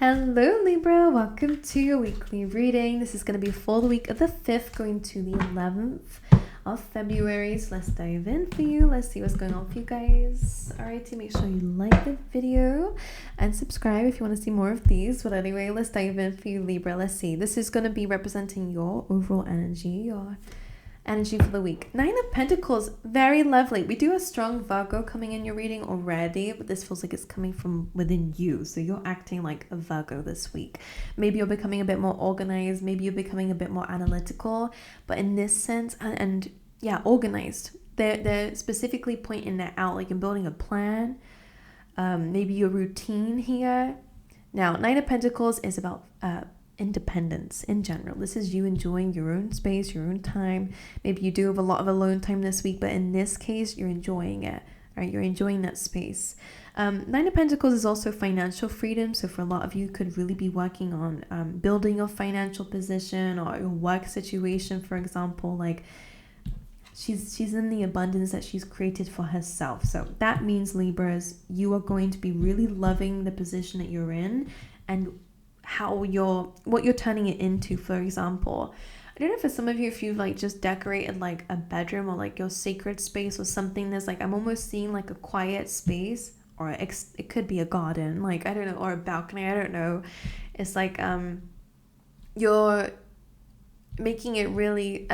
Hello Libra, welcome to your weekly reading. This is going to be for the week of the 5th going to the 11th of February. So let's dive in for you. Let's see what's going on for you guys. Alrighty, make sure you like the video and subscribe if you want to see more of these. But anyway, let's dive in for you Libra. Let's see. This is going to be representing your overall energy, your energy for the week. 9 of Pentacles, very lovely. We do a strong Virgo coming in your reading already, but this feels like it's coming from within you. So you're acting like a Virgo this week. Maybe you're becoming a bit more organized. Maybe you're becoming a bit more analytical. But in this sense, and yeah, organized. They're specifically pointing that out, like in building a plan. Maybe your routine here. Now, 9 of Pentacles is about independence in general. This is you enjoying your own space, your own time. Maybe you do have a lot of alone time this week, but in this case you're enjoying it. Right, you're enjoying that space. 9 of Pentacles is also financial freedom, so for a lot of you could really be working on building your financial position or your work situation, for example. Like she's in the abundance that she's created for herself. So that means, Libras, you are going to be really loving the position that you're in and what you're turning it into. For example, I don't know, for some of you, if you've like just decorated like a bedroom or like your sacred space or something, there's like, I'm almost seeing like a quiet space, or it could be a garden, like, I don't know, or a balcony, I don't know. It's like you're making it really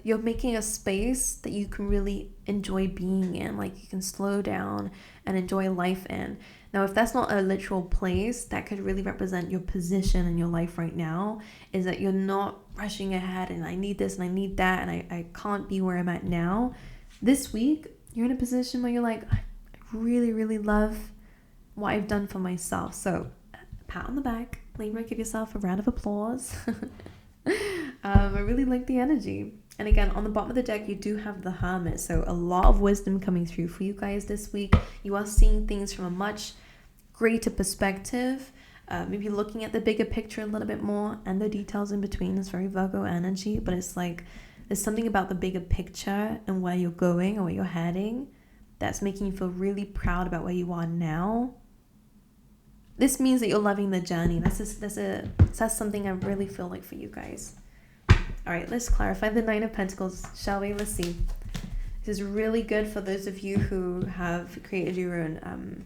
you're making a space that you can really enjoy being in, like you can slow down and enjoy life in. Now, if that's not a literal place, that could really represent your position in your life right now, is that you're not rushing ahead and I need this and I need that and I can't be where I'm at now. This week, you're in a position where you're like, I really, really love what I've done for myself. So, pat on the back, Libra, give yourself a round of applause. I really like the energy. And again, on the bottom of the deck, you do have the Hermit. So a lot of wisdom coming through for you guys this week. You are seeing things from a much greater perspective. Maybe looking at the bigger picture a little bit more, and the details in between. Is very Virgo energy, but it's like there's something about the bigger picture and where you're going or where you're heading that's making you feel really proud about where you are now. This means that you're loving the journey. That's something I really feel like for you guys. All right, let's clarify the 9 of Pentacles, shall we? Let's see. This is really good for those of you who have created your own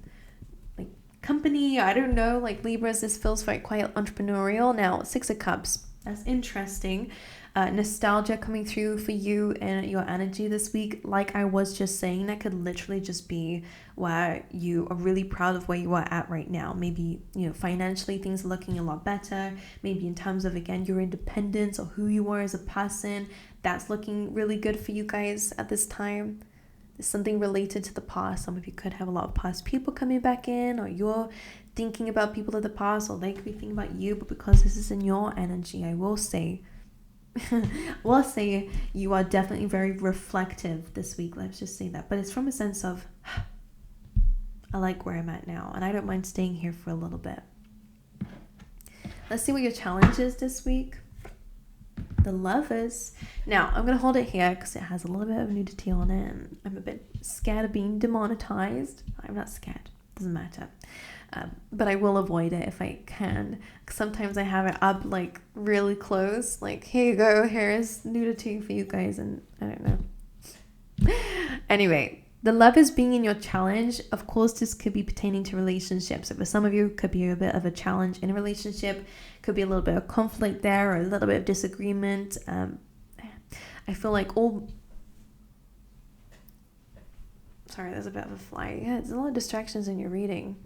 like company. I don't know, like Libras, this feels quite entrepreneurial. Now, 6 of Cups, that's interesting. Nostalgia coming through for you and your energy this week. Like I was just saying, that could literally just be where you are really proud of where you are at right now. Maybe, financially things are looking a lot better. Maybe in terms of, again, your independence or who you are as a person, that's looking really good for you guys at this time. There's something related to the past. Some of you could have a lot of past people coming back in, or you're thinking about people of the past, or they could be thinking about you. But because this is in your energy, I will say you are definitely very reflective this week. Let's just say that. But it's from a sense of, I like where I'm at now, and I don't mind staying here for a little bit. Let's see what your challenge is this week. The Lovers. Now, I'm going to hold it here because it has a little bit of nudity on it, and I'm a bit scared of being demonetized. I'm not scared. Doesn't matter. But I will avoid it if I can. Sometimes I have it up like really close, like, here you go, here's nudity for you guys, and I don't know. Anyway, the Lovers being in your challenge, of course, this could be pertaining to relationships. So for some of you, it could be a bit of a challenge in a relationship, could be a little bit of conflict there, or a little bit of disagreement. I feel like sorry, there's a bit of a fly. Yeah, there's a lot of distractions in your reading.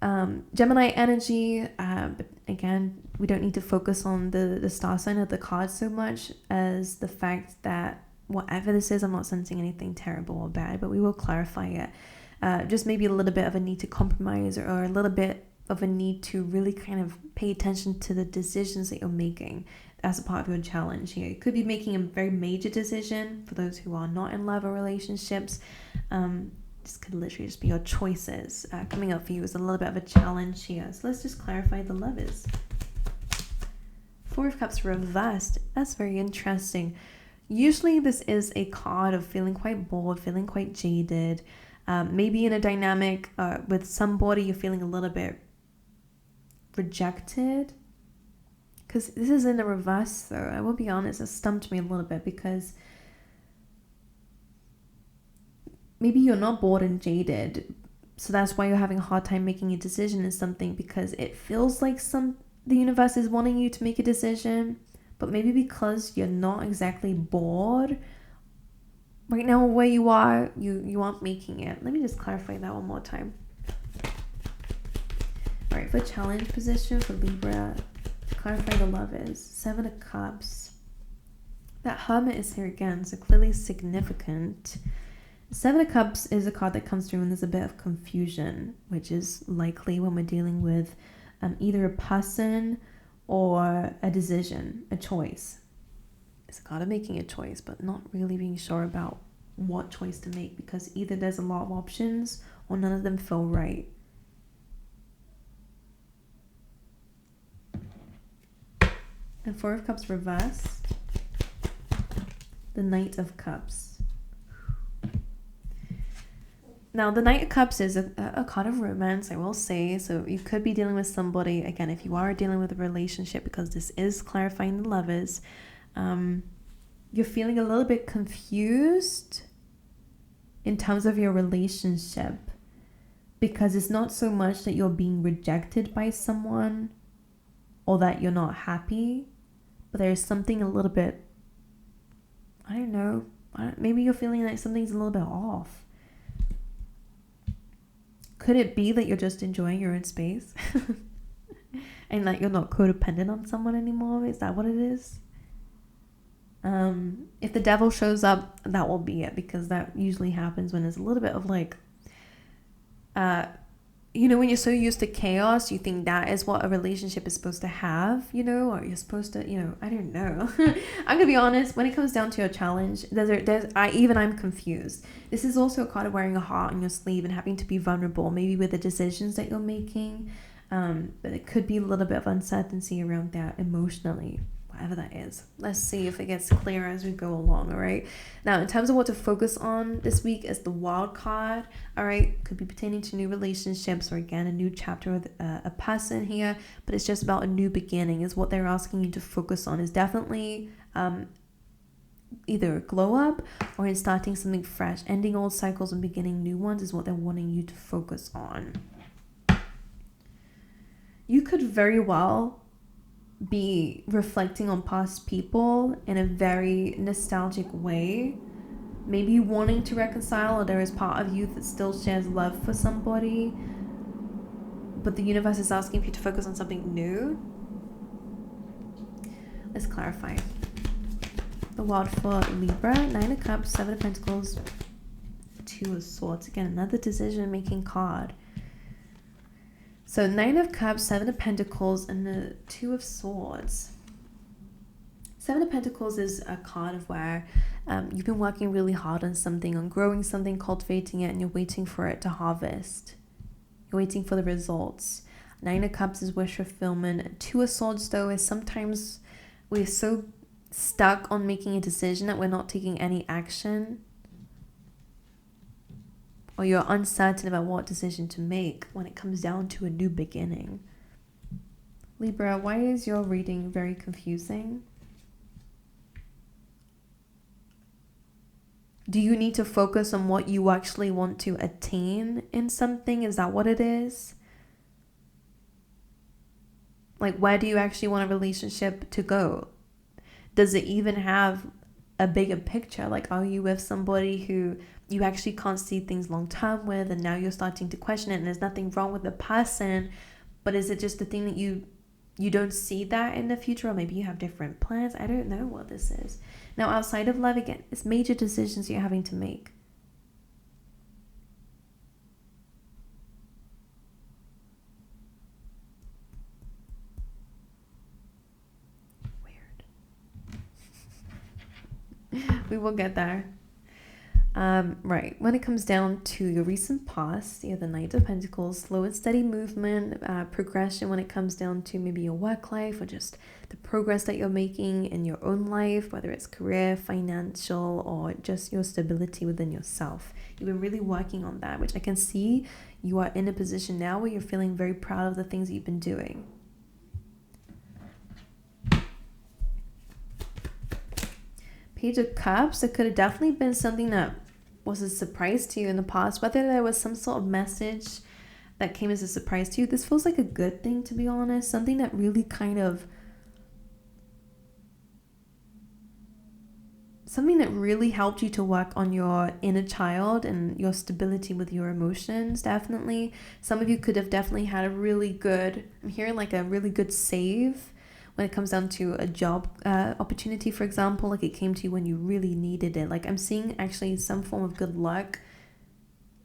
Gemini energy, but again, we don't need to focus on the star sign of the card so much as the fact that whatever this is, I'm not sensing anything terrible or bad, but we will clarify it. Just maybe a little bit of a need to compromise, or a little bit of a need to really kind of pay attention to the decisions that you're making as a part of your challenge here. You could be making a very major decision for those who are not in love or relationships. This could literally just be your choices. Coming up for you is a little bit of a challenge here. So let's just clarify the Lovers. 4 of Cups reversed. That's very interesting. Usually this is a card of feeling quite bored, feeling quite jaded. Maybe in a dynamic with somebody, you're feeling a little bit rejected. Because this is in the reverse, though. I will be honest, it stumped me a little bit because maybe you're not bored and jaded, so that's why you're having a hard time making a decision in something, because it feels like the universe is wanting you to make a decision, but maybe because you're not exactly bored right now where you are, you aren't making it. Let me just clarify that one more time. All right, for challenge position for Libra, clarify the love is 7 of Cups. That Hermit is here again, so clearly significant. 7 of Cups is a card that comes through when there's a bit of confusion, which is likely when we're dealing with either a person or a decision, a choice. It's a card of making a choice, but not really being sure about what choice to make, because either there's a lot of options or none of them feel right. And 4 of Cups reversed. The Knight of Cups. Now, the Knight of Cups is a card of romance, I will say. So you could be dealing with somebody, again, if you are dealing with a relationship, because this is clarifying the lovers, you're feeling a little bit confused in terms of your relationship, because it's not so much that you're being rejected by someone or that you're not happy, but there's something a little bit, I don't know, maybe you're feeling like something's a little bit off. Could it be that you're just enjoying your own space and that you're not codependent on someone anymore? Is that what it is? If the devil shows up, that will be it, because that usually happens when there's a little bit of like, when you're so used to chaos, you think that is what a relationship is supposed to have, or you're supposed to, I don't know. I'm gonna be honest, when it comes down to a challenge, I'm confused. This is also a card of wearing a heart on your sleeve and having to be vulnerable, maybe with the decisions that you're making, but it could be a little bit of uncertainty around that emotionally, whatever that is. Let's see if it gets clearer as we go along. All right, now in terms of what to focus on this week is the Wild card. All right, could be pertaining to new relationships, or again a new chapter with a person here, but it's just about a new beginning is what they're asking you to focus on. Is definitely either a glow up or in starting something fresh. Ending old cycles and beginning new ones is what they're wanting you to focus on. You could very well be reflecting on past people in a very nostalgic way, maybe wanting to reconcile, or there is part of you that still shares love for somebody, but the universe is asking you to focus on something new. Let's clarify. The Wild for Libra, 9 of Cups, 7 of Pentacles, 2 of Swords. Again, another decision-making card. So 9 of Cups, 7 of Pentacles, and the 2 of Swords. 7 of Pentacles is a card of where you've been working really hard on something, on growing something, cultivating it, and you're waiting for it to harvest. You're waiting for the results. 9 of Cups is wish fulfillment. 2 of Swords, though, is sometimes we're so stuck on making a decision that we're not taking any action, or you're uncertain about what decision to make when it comes down to a new beginning. Libra, why is your reading very confusing? Do you need to focus on what you actually want to attain in something? Is that what it is? Like, where do you actually want a relationship to go? Does it even have a bigger picture? Like, are you with somebody who you actually can't see things long term with, and now you're starting to question it, and there's nothing wrong with the person, but is it just the thing that you don't see that in the future, or maybe you have different plans? I don't know what this is. Now, outside of love, again, it's major decisions you're having to make. We will get there. Right, when it comes down to your recent past, you have the Knight of Pentacles, slow and steady movement, progression when it comes down to maybe your work life, or just the progress that you're making in your own life, whether it's career, financial, or just your stability within yourself. You've been really working on that, which I can see you are in a position now where you're feeling very proud of the things that you've been doing. Page of Cups, it could have definitely been something that was a surprise to you in the past, whether there was some sort of message that came as a surprise to you. This feels like a good thing, to be honest, something that really kind of, something that really helped you to work on your inner child and your stability with your emotions. Definitely some of you could have definitely had a really good, I'm hearing like a really good save when it comes down to a job opportunity, for example. Like it came to you when you really needed it. Like I'm seeing actually some form of good luck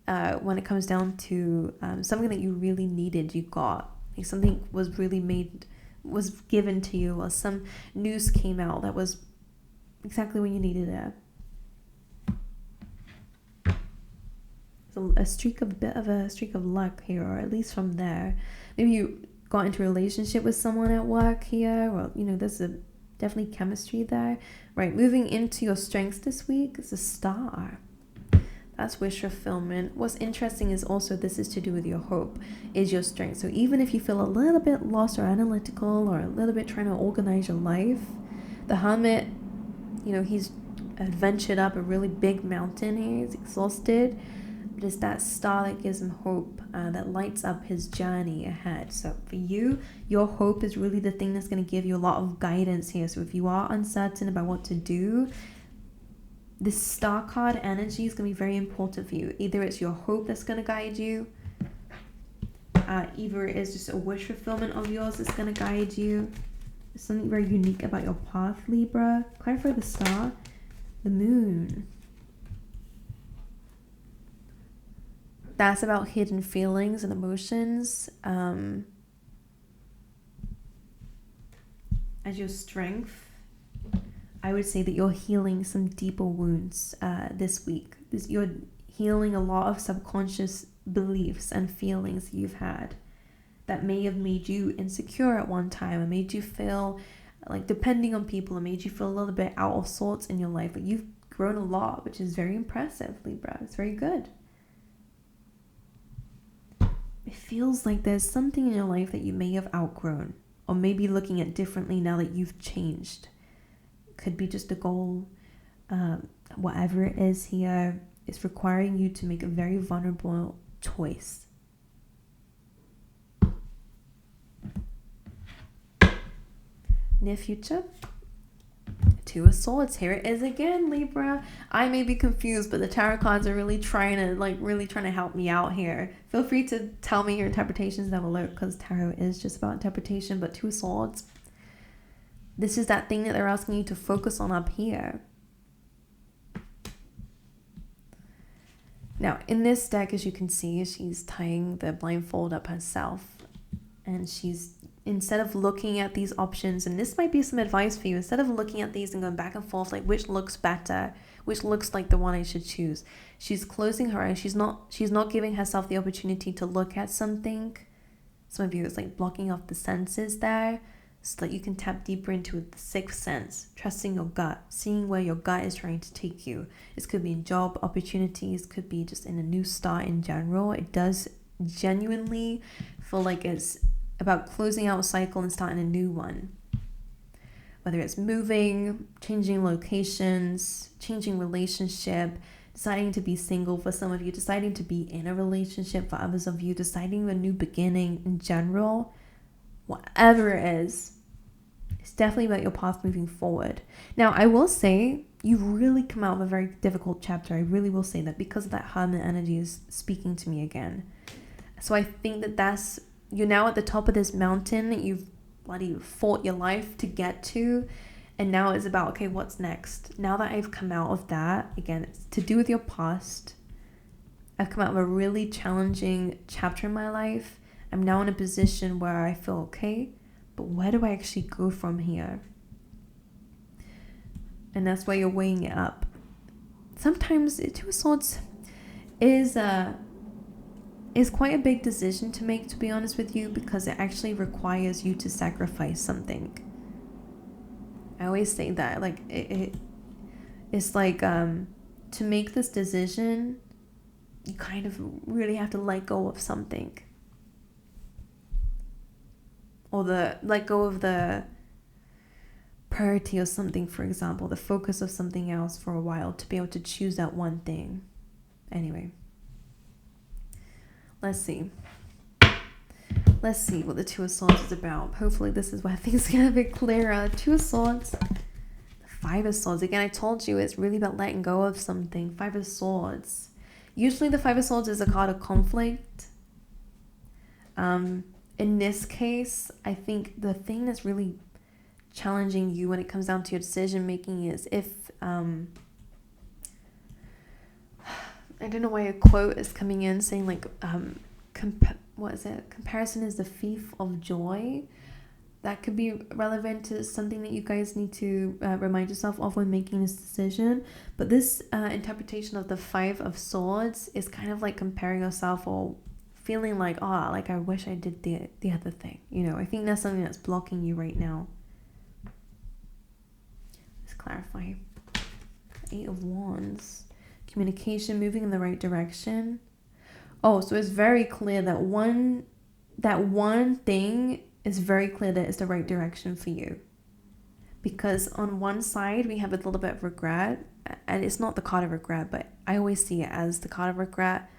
when it comes down to something that you really needed, you got. Like something was given to you, or some news came out that was exactly when you needed it. So a streak of luck here, or at least from there. Maybe you got into a relationship with someone at work here, or there's definitely chemistry there. Right, moving into your strengths this week is a star. That's wish fulfillment. What's interesting is also this is to do with your hope, is your strength. So even if you feel a little bit lost or analytical, or a little bit trying to organize your life, the Hermit, he's adventured up a really big mountain here. He's exhausted, but it's that star that gives him hope, that lights up his journey ahead. So for you, your hope is really the thing that's going to give you a lot of guidance here. So if you are uncertain about what to do, this star card energy is going to be very important for you. Either it's your hope that's going to guide you, either it is just a wish fulfillment of yours that's going to guide you. There's something very unique about your path, Libra. Clarify the star. The moon. That's about hidden feelings and emotions. As your strength, I would say that you're healing some deeper wounds this week. You're healing a lot of subconscious beliefs and feelings you've had that may have made you insecure at one time, and made you feel like depending on people, and made you feel a little bit out of sorts in your life. But you've grown a lot, which is very impressive, Libra. It's very good. It feels like there's something in your life that you may have outgrown, or maybe looking at differently now that you've changed. Could be just a goal, whatever it is here, it's requiring you to make a very vulnerable choice. Near future, Two of Swords. Here it is again, Libra. I may be confused, but the tarot cards are really trying to help me out here. Feel free to tell me your interpretations down below, because tarot is just about interpretation. But Two of Swords, this is that thing that they're asking you to focus on up here. Now, in this deck, as you can see, she's tying the blindfold up herself, and she's, instead of looking at these options, and this might be some advice for you, instead of looking at these and going back and forth, like which looks better, which looks like the one I should choose, she's closing her eyes. She's not giving herself the opportunity to look at something. Some of you, it's like blocking off the senses there, so that you can tap deeper into the sixth sense, trusting your gut, seeing where your gut is trying to take you. This could be in job opportunities, could be just in a new start in general. It does genuinely feel like it's about closing out a cycle and starting a new one. Whether it's moving, changing locations, changing relationship, deciding to be single for some of you, deciding to be in a relationship for others of you, deciding a new beginning in general. Whatever it is, it's definitely about your path moving forward. Now, I will say you've really come out of a very difficult chapter. I really will say that, because of that Hermit energy is speaking to me again. So I think that you're now at the top of this mountain that you've bloody fought your life to get to. And now it's about, okay, what's next? Now that I've come out of that, again, it's to do with your past. I've come out of a really challenging chapter in my life. I'm now in a position where I feel okay, but where do I actually go from here? And that's why you're weighing it up. Sometimes Two of Swords is quite a big decision to make, to be honest with you, because it actually requires you to sacrifice something. I always say that, like it's like to make this decision, you kind of really have to let go of something. Or let go of the priority of something, for example, the focus of something else for a while to be able to choose that one thing. Anyway, let's see what the Two of Swords is about. Hopefully this is where things get a bit clearer. Two of Swords, the Five of Swords. Again, I told you it's really about letting go of something. Five of Swords. Usually the Five of Swords is a card of conflict. In this case, I think the thing that's really challenging you when it comes down to your decision making is if I don't know why a quote is coming in saying like comparison is the thief of joy. That could be relevant to something that you guys need to remind yourself of when making this decision. But this interpretation of the Five of Swords is kind of like comparing yourself or feeling like, like I wish I did the other thing. You know, I think that's something that's blocking you right now. Let's clarify. Eight of Wands. Communication, moving in the right direction. Oh, so it's very clear that one thing is very clear that it's the right direction for you. Because on one side, we have a little bit of regret. And it's not the card of regret, but I always see it as the card of regret.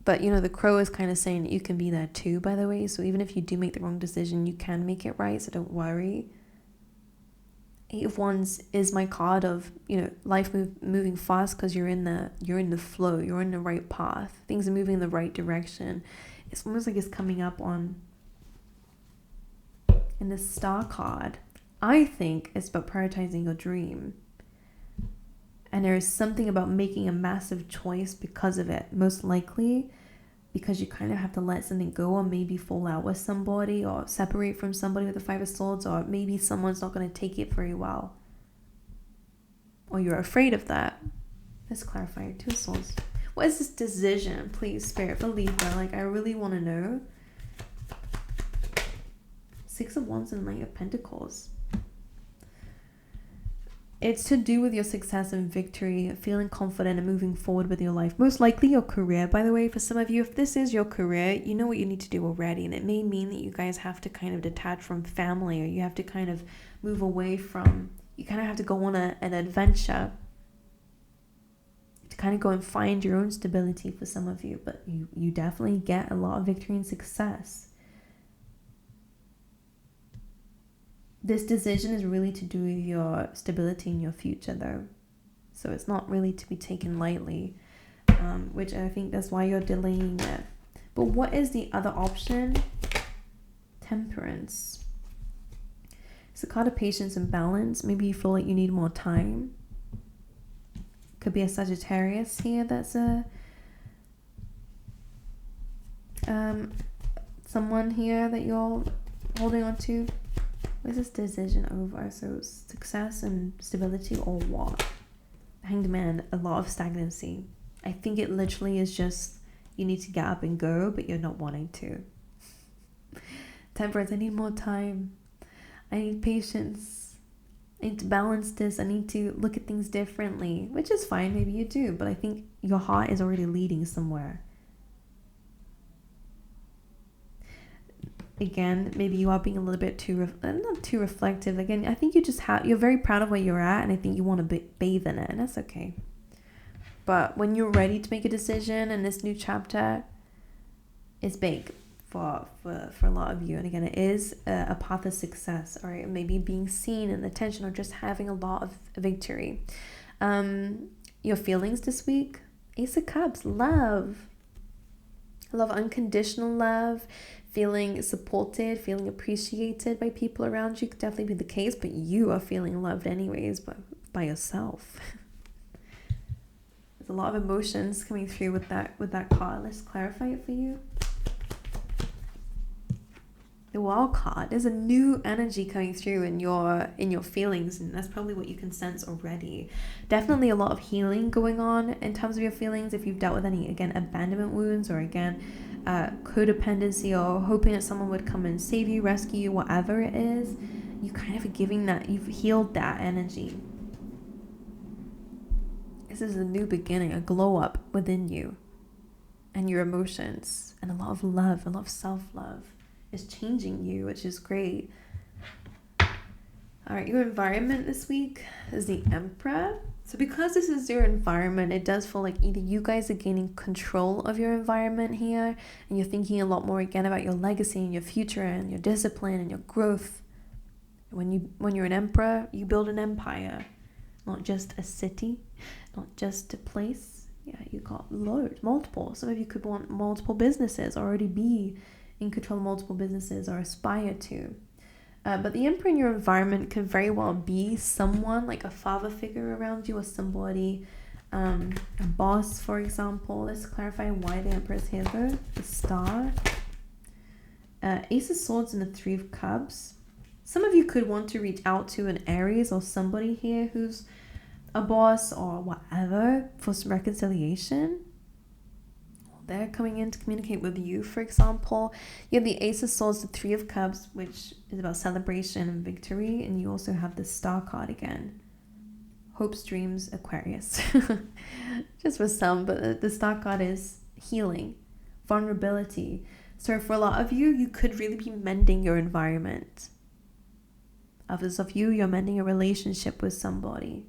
But, you know, the crow is kind of saying that you can be there too, by the way. So even if you do make the wrong decision, you can make it right. So don't worry. Eight of Wands is my card of, you know, life moving fast because you're in the flow. You're in the right path. Things are moving in the right direction. It's almost like it's coming up on in the Star card. I think it's about prioritizing your dream. And there is something about making a massive choice because of it. Most likely because you kind of have to let something go or maybe fall out with somebody or separate from somebody with the Five of Swords, or maybe someone's not going to take it very well. Or you're afraid of that. Let's clarify. Two of Swords. What is this decision? Please, Spirit, for Libra. Like, I really want to know. Six of Wands and Knight of Pentacles. It's to do with your success and victory, feeling confident and moving forward with your life. Most likely your career, by the way. For some of you, if this is your career, you know what you need to do already. And it may mean that you guys have to kind of detach from family, or you have to kind of move away from, you kind of have to go on an adventure to kind of go and find your own stability for some of you. But you definitely get a lot of victory and success. This decision is really to do with your stability in your future, though. So it's not really to be taken lightly, which I think that's why you're delaying it. But what is the other option? Temperance. It's a card of patience and balance. Maybe you feel like you need more time. Could be a Sagittarius here. That's someone here that you're holding on to. What is this decision over? So success and stability, or what? Hanged Man, a lot of stagnancy. I think it literally is just you need to get up and go, but you're not wanting to. Temperance, I need more time. I need patience. I need to balance this. I need to look at things differently, which is fine. Maybe you do, but I think your heart is already leading somewhere. Again, maybe you are being a little bit too, not too reflective. Again, I think you just you're very proud of where you're at, and I think you want to bathe in it, and that's okay. But when you're ready to make a decision in this new chapter, it's big for a lot of you. And again, it is a path of success, all right? Maybe being seen and attention, or just having a lot of victory. Your feelings this week, Ace of Cups, love. Unconditional love. Feeling supported, feeling appreciated by people around you could definitely be the case, but you are feeling loved anyways by yourself. There's a lot of emotions coming through with that card. Let's clarify it for you. The Wild card. There's a new energy coming through in your feelings, and that's probably what you can sense already. Definitely a lot of healing going on in terms of your feelings. If you've dealt with any, again, abandonment wounds, or again, codependency, or hoping that someone would come and save you, rescue you, whatever it is, you kind of are giving that, you've healed that energy. This is a new beginning, a glow up within you and your emotions, and a lot of love, a lot of self-love is changing you, which is great. All right, your environment this week is the Emperor. So because this is your environment, it does feel like either you guys are gaining control of your environment here, and you're thinking a lot more again about your legacy and your future and your discipline and your growth. When you're an emperor, you build an empire, not just a city, not just a place. Yeah, you got loads, multiple. Some of you could want multiple businesses, already be in control of multiple businesses or aspire to. But the emperor in your environment could very well be someone like a father figure around you, or somebody, a boss, for example. Let's clarify why the emperor is here though. The star, Ace of Swords and the Three of Cups. Some of you could want to reach out to an Aries or somebody here who's a boss or whatever for some reconciliation. They're coming in to communicate with you, for example. You have the Ace of Swords, the Three of Cups, which is about celebration and victory. And you also have the Star card again. Hopes, dreams, Aquarius. Just for some, but the Star card is healing, vulnerability. So for a lot of you, you could really be mending your environment. Others of you, you're mending a relationship with somebody.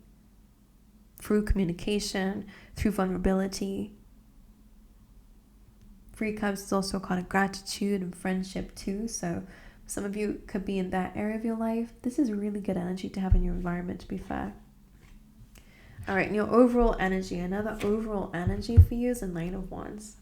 Through communication, through vulnerability. Three Cups is also a card of gratitude and friendship too. So some of you could be in that area of your life. This is really good energy to have in your environment, to be fair. All right, and your overall energy. Another overall energy for you is the Nine of Wands.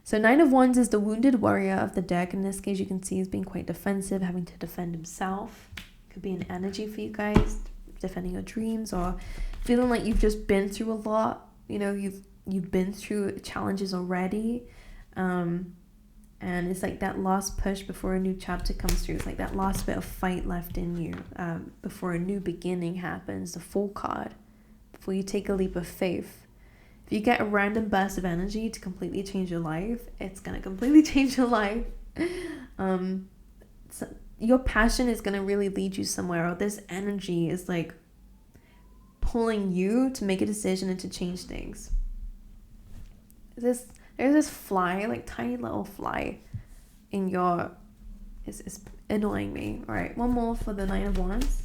So Nine of Wands is the wounded warrior of the deck. In this case, you can see he's being quite defensive, having to defend himself. Could be an energy for you guys, defending your dreams, or feeling like you've just been through a lot. You know, you've been through challenges already. And it's like that last push before a new chapter comes through. It's like that last bit of fight left in you before a new beginning happens, the Fool card, before you take a leap of faith. If you get a random burst of energy to completely change your life, it's going to completely change your life. So your passion is going to really lead you somewhere, or this energy is like pulling you to make a decision and to change things. There's this fly, like tiny little fly in your... It's annoying me. All right, one more for the Nine of Wands.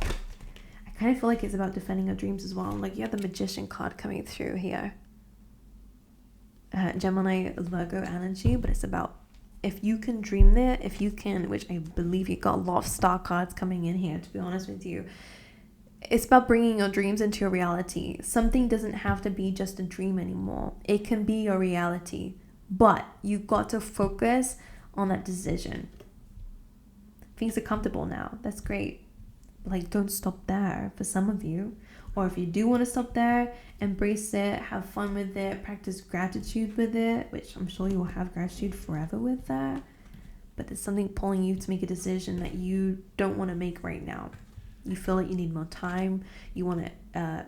I kind of feel like it's about defending your dreams as well. Like you have the Magician card coming through here. Gemini, Virgo energy, but it's about if you can dream there, if you can, which I believe you got a lot of star cards coming in here, to be honest with you. It's about bringing your dreams into your reality. Something doesn't have to be just a dream anymore. It can be your reality. But you've got to focus on that decision. Things are comfortable now. That's great. But like, don't stop there for some of you. Or if you do want to stop there, embrace it, have fun with it, practice gratitude with it, which I'm sure you will have gratitude forever with that. But there's something pulling you to make a decision that you don't want to make right now. You feel like you need more time. You want to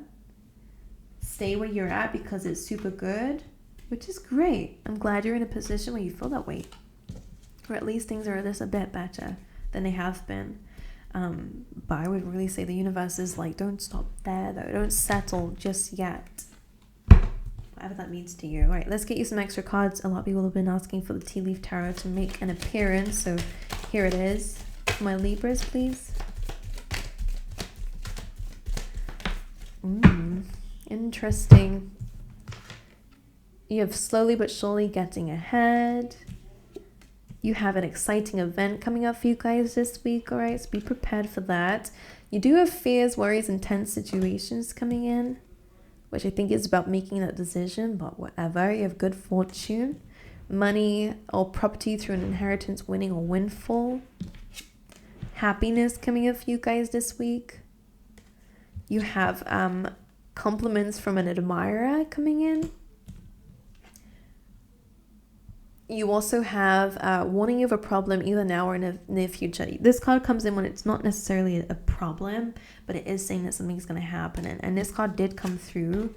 stay where you're at because it's super good, which is great. I'm glad you're in a position where you feel that way. Or at least things are just a bit better than they have been. But I would really say the universe is like, don't stop there though. Don't settle just yet. Whatever that means to you. All right, let's get you some extra cards. A lot of people have been asking for the Tea Leaf Tarot to make an appearance. So here it is. My Libras, please. Interesting. You have slowly but surely getting ahead. You have an exciting event coming up for you guys this week, all right? So be prepared for that. You do have fears, worries, and tense situations coming in, which I think is about making that decision, but whatever. You have good fortune, money or property through an inheritance, winning or windfall. Happiness coming up for you guys this week. You have compliments from an admirer coming in. You also have warning you of a problem either now or in the near future. This card comes in when it's not necessarily a problem, but it is saying that something's going to happen. And this card did come through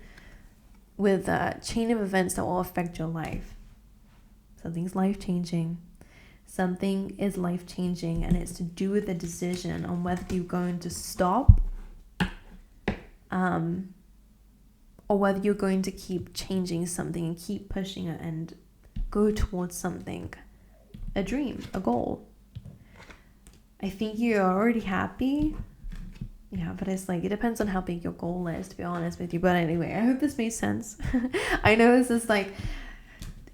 with a chain of events that will affect your life. Something's life-changing. Something is life-changing, and it's to do with the decision on whether you're going to stop or whether you're going to keep changing something and keep pushing it and go towards something, a dream, a goal. I think you're already happy. Yeah, but it's like, it depends on how big your goal is, to be honest with you. But anyway, I hope this made sense. I know this is like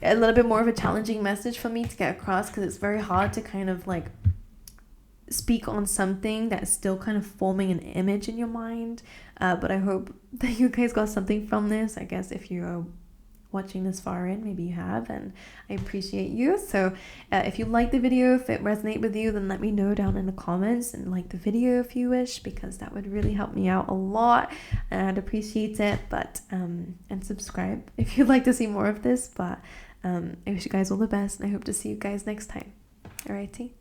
a little bit more of a challenging message for me to get across, because it's very hard to kind of like speak on something that's still kind of forming an image in your mind. But I hope that you guys got something from this. I guess if you're watching this far in, maybe you have, and I appreciate you. So if you like the video, if it resonated with you, then let me know down in the comments, and like the video if you wish, because that would really help me out a lot, and I'd appreciate it. But and subscribe if you'd like to see more of this. But I wish you guys all the best, and I hope to see you guys next time. Alrighty.